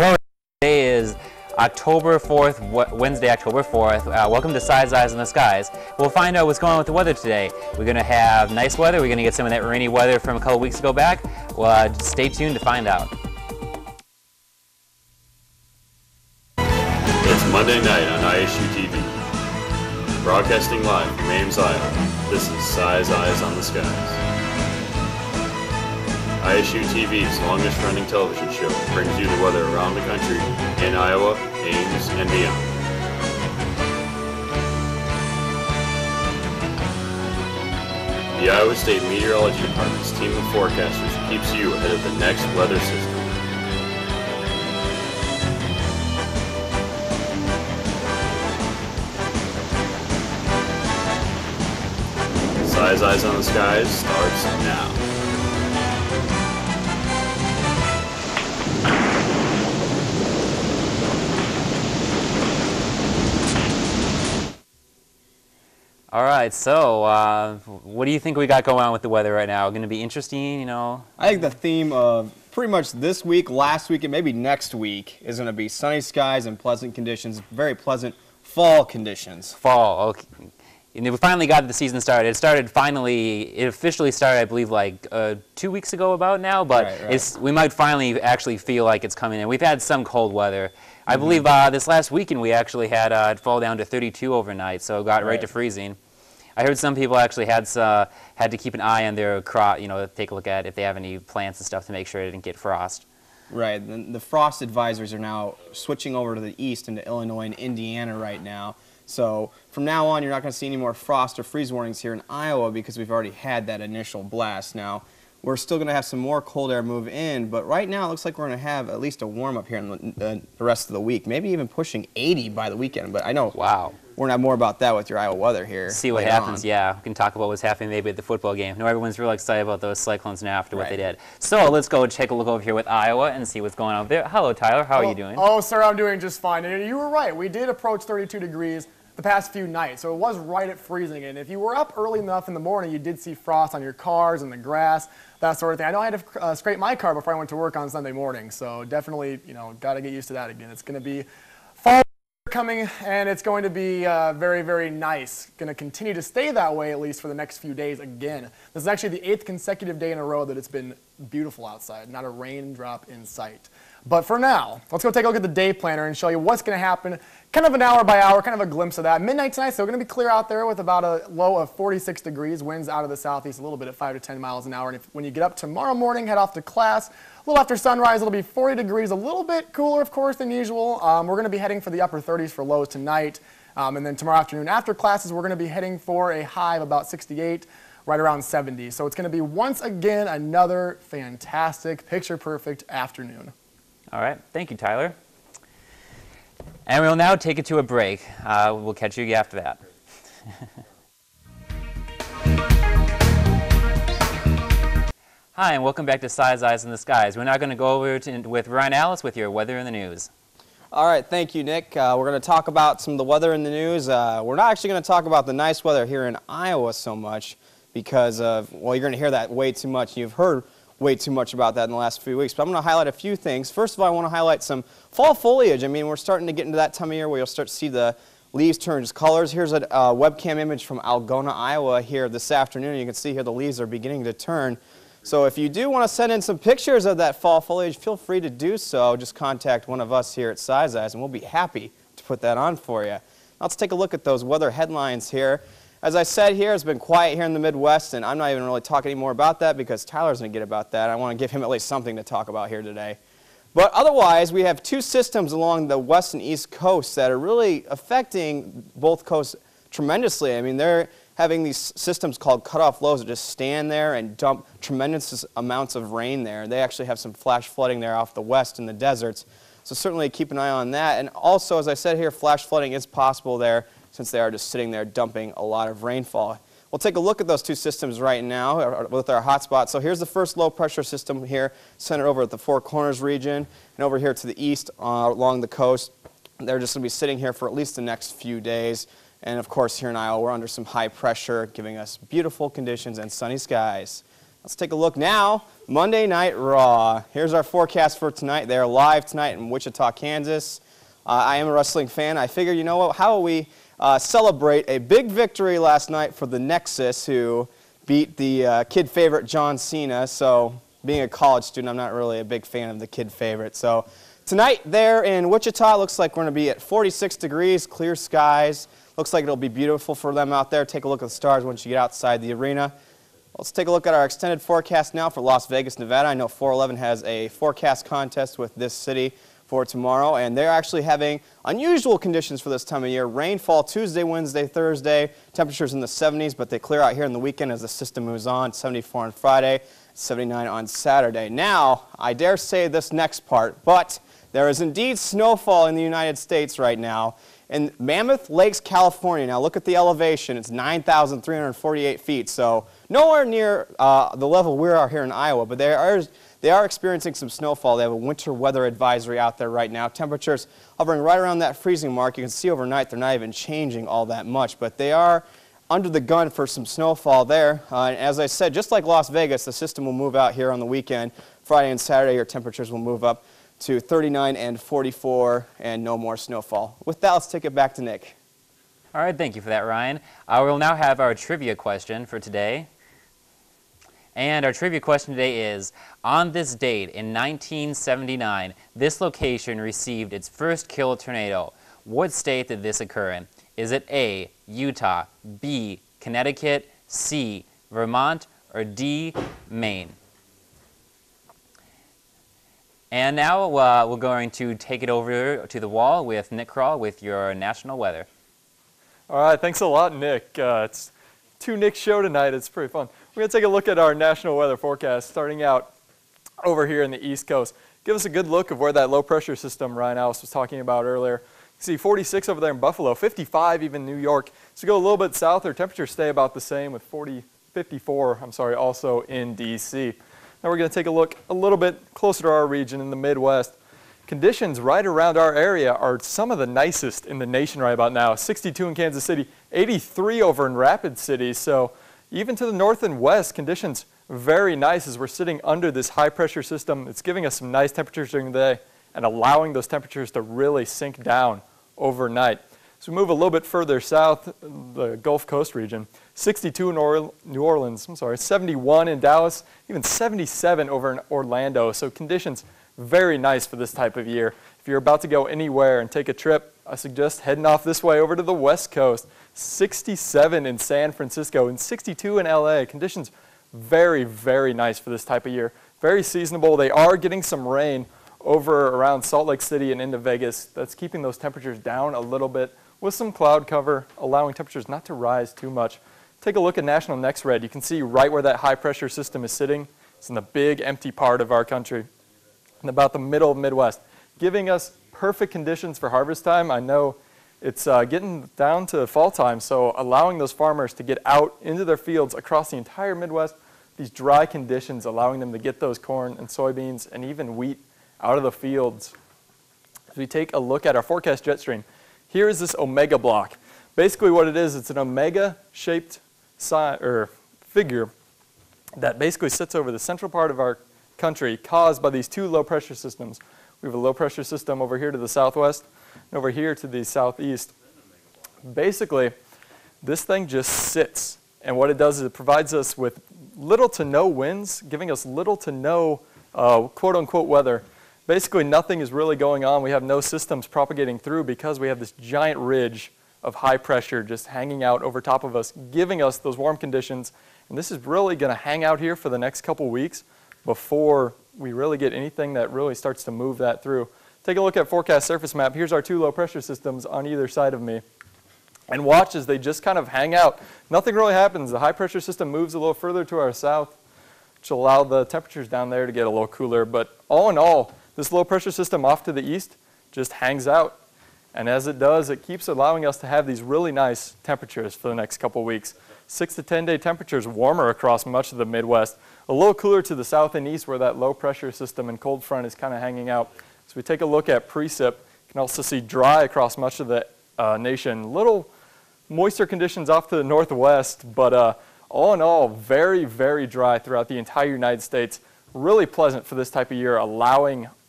Hello, today is October 4th, Wednesday, October 4th. Welcome to Size Eyes in the Skies. We'll find out what's going on with the weather today. We're going to have nice weather. We're going to get some of that rainy weather from a couple weeks ago back. Well, just stay tuned to find out. It's Monday night on ISU TV. Broadcasting live from Ames, Iowa. This is Size Eyes on the Skies. ISU TV's longest running television show brings you the weather around the country, in Iowa, Ames, and beyond. The Iowa State Meteorology Department's team of forecasters keeps you ahead of the next weather system. Size Eyes on the Skies starts now. All right, so what do you think we got going on with the weather right now? Going to be interesting, you know? I think the theme of pretty much this week, last week, and maybe next week is going to be sunny skies and pleasant conditions, very pleasant fall conditions. Fall, okay. And we finally got the season started. It officially started, I believe, like 2 weeks ago about now, but right. We might finally actually feel like it's coming in. We've had some cold weather. I believe this last weekend we actually had it fall down to 32 overnight, so it got right to freezing. I heard some people actually had to keep an eye on their crop, you know, take a look at if they have any plants and stuff to make sure it didn't get frost. Right. The frost advisories are now switching over to the east into Illinois and Indiana right now. So from now on, you're not going to see any more frost or freeze warnings here in Iowa because we've already had that initial blast. Now, we're still going to have some more cold air move in, but right now it looks like we're going to have at least a warm-up here in the rest of the week, maybe even pushing 80 by the weekend. But I know we're going to have more about that with your Iowa weather here. See what happens, yeah. We can talk about what's happening maybe at the football game. No, everyone's really excited about those Cyclones now after what they did. So let's go take a look over here with Iowa and see what's going on there. Hello, Tyler. How are you doing? Oh, sir, I'm doing just fine. And you were right. We did approach 32 degrees the past few nights, so it was right at freezing. And if you were up early enough in the morning, you did see frost on your cars and the grass, that sort of thing. I know I had to scrape my car before I went to work on Sunday morning, so definitely, you know, got to get used to that again. It's going to be fall coming, and it's going to be very, very nice. Going to continue to stay that way at least for the next few days again. This is actually the 8th consecutive day in a row that it's been beautiful outside, not a raindrop in sight. But for now, let's go take a look at the day planner and show you what's going to happen, kind of an hour by hour, kind of a glimpse of that. Midnight tonight, so we're going to be clear out there with about a low of 46 degrees, winds out of the southeast a little bit at 5 to 10 miles an hour. And when you get up tomorrow morning, head off to class, a little after sunrise, it'll be 40 degrees, a little bit cooler, of course, than usual. We're going to be heading for the upper 30s for lows tonight. And then tomorrow afternoon after classes, we're going to be heading for a high of about 68. Right around 70. So it's going to be, once again, another fantastic, picture-perfect afternoon. All right. Thank you, Tyler. And we'll now take it to a break. We'll catch you after that. Hi, and welcome back to Size Eyes in the Skies. We're now going to go over with Ryan Alliss with your weather in the news. All right, thank you, Nick. We're going to talk about some of the weather in the news. We're not actually going to talk about the nice weather here in Iowa so much because of, well, you're going to hear that way too much. You've heard way too much about that in the last few weeks. But I'm going to highlight a few things. First of all, I want to highlight some fall foliage. I mean, we're starting to get into that time of year where you'll start to see the leaves turn colors. Here's a webcam image from Algona, Iowa here this afternoon. You can see here the leaves are beginning to turn. So if you do want to send in some pictures of that fall foliage, feel free to do so. Just contact one of us here at Size Eyes, and we'll be happy to put that on for you. Now let's take a look at those weather headlines here. As I said here, it's been quiet here in the Midwest, and I'm not even really talking any more about that because Tyler's going to get about that. I want to give him at least something to talk about here today. But otherwise, we have two systems along the west and east coasts that are really affecting both coasts tremendously. I mean, they're having these systems called cutoff lows that just stand there and dump tremendous amounts of rain there. They actually have some flash flooding there off the west in the deserts. So certainly keep an eye on that. And also, as I said here, flash flooding is possible there, since they are just sitting there dumping a lot of rainfall. We'll take a look at those two systems right now with our hotspot. So here's the first low pressure system here, centered over at the Four Corners region, and over here to the east along the coast. They're just going to be sitting here for at least the next few days. And of course, here in Iowa, we're under some high pressure, giving us beautiful conditions and sunny skies. Let's take a look now. Monday Night Raw. Here's our forecast for tonight. They're live tonight in Wichita, Kansas. I am a wrestling fan. I figured, you know what, how will we celebrate a big victory last night for the Nexus, who beat the kid favorite John Cena. So being a college student, I'm not really a big fan of the kid favorite. So tonight there in Wichita, looks like we're going to be at 46 degrees, clear skies. Looks like it'll be beautiful for them out there. Take a look at the stars once you get outside the arena. Let's take a look at our extended forecast now for Las Vegas, Nevada. I know 411 has a forecast contest with this city for tomorrow, and they're actually having unusual conditions for this time of year. Rainfall Tuesday, Wednesday, Thursday, temperatures in the 70s, but they clear out here in the weekend as the system moves on. 74 on Friday, 79 on Saturday. Now, I dare say this next part, but there is indeed snowfall in the United States right now. In Mammoth Lakes, California, now look at the elevation, it's 9,348 feet, so nowhere near the level we are here in Iowa, but they are experiencing some snowfall. They have a winter weather advisory out there right now. Temperatures hovering right around that freezing mark. You can see overnight they're not even changing all that much, but they are under the gun for some snowfall there. As I said, just like Las Vegas, the system will move out here on the weekend. Friday and Saturday, your temperatures will move up to 39 and 44 and no more snowfall. With that, let's take it back to Nick. All right, thank you for that, Ryan. We'll now have our trivia question for today. And our trivia question today is, on this date in 1979, this location received its first kill tornado. What state did this occur in? Is it A, Utah, B, Connecticut, C, Vermont, or D, Maine? And now we're going to take it over to the wall with Nick Krauel with your national weather. All right, thanks a lot, Nick. It's 2 Nick show tonight. It's pretty fun. We're going to take a look at our national weather forecast starting out over here in the East Coast. Give us a good look of where that low pressure system Ryan Alliss was talking about earlier. You see 46 over there in Buffalo, 55 even New York. So go a little bit south, our temperatures stay about the same with 54 also in D.C. Now we're going to take a look a little bit closer to our region in the Midwest. Conditions right around our area are some of the nicest in the nation right about now. 62 in Kansas City, 83 over in Rapid City. So even to the north and west, conditions very nice as we're sitting under this high pressure system. It's giving us some nice temperatures during the day and allowing those temperatures to really sink down overnight. So we move a little bit further south, the Gulf Coast region, 62 in New Orleans, 71 in Dallas, even 77 over in Orlando. So conditions very nice for this type of year. If you're about to go anywhere and take a trip, I suggest heading off this way over to the West Coast. 67 in San Francisco and 62 in LA. Conditions very, very nice for this type of year. Very seasonable. They are getting some rain over around Salt Lake City and into Vegas. That's keeping those temperatures down a little bit with some cloud cover, allowing temperatures not to rise too much. Take a look at National Next Red. You can see right where that high pressure system is sitting. It's in the big empty part of our country, in about the middle of Midwest, giving us perfect conditions for harvest time. I know it's getting down to fall time, so allowing those farmers to get out into their fields across the entire Midwest, these dry conditions, allowing them to get those corn and soybeans and even wheat out of the fields. As we take a look at our forecast jet stream, here is this omega block. Basically what it is, it's an omega-shaped figure that basically sits over the central part of our country, caused by these 2 low-pressure systems. We have a low-pressure system over here to the southwest and over here to the southeast. Basically, this thing just sits, and what it does is it provides us with little to no winds, giving us little to no quote-unquote weather. Basically, nothing is really going on. We have no systems propagating through because we have this giant ridge of high pressure just hanging out over top of us, giving us those warm conditions. And this is really going to hang out here for the next couple weeks before we really get anything that really starts to move that through. Take a look at forecast surface map. Here's our 2 low pressure systems on either side of me. And watch as they just kind of hang out. Nothing really happens. The high pressure system moves a little further to our south, which will allow the temperatures down there to get a little cooler. But all in all, this low pressure system off to the east just hangs out. And as it does, it keeps allowing us to have these really nice temperatures for the next couple weeks. 6 to 10 day temperatures, warmer across much of the Midwest. A little cooler to the south and east where that low pressure system and cold front is kind of hanging out. So we take a look at precip. You can also see dry across much of the nation. Little moisture conditions off to the northwest, but all in all, very, very dry throughout the entire United States. really pleasant for this type of year, allowing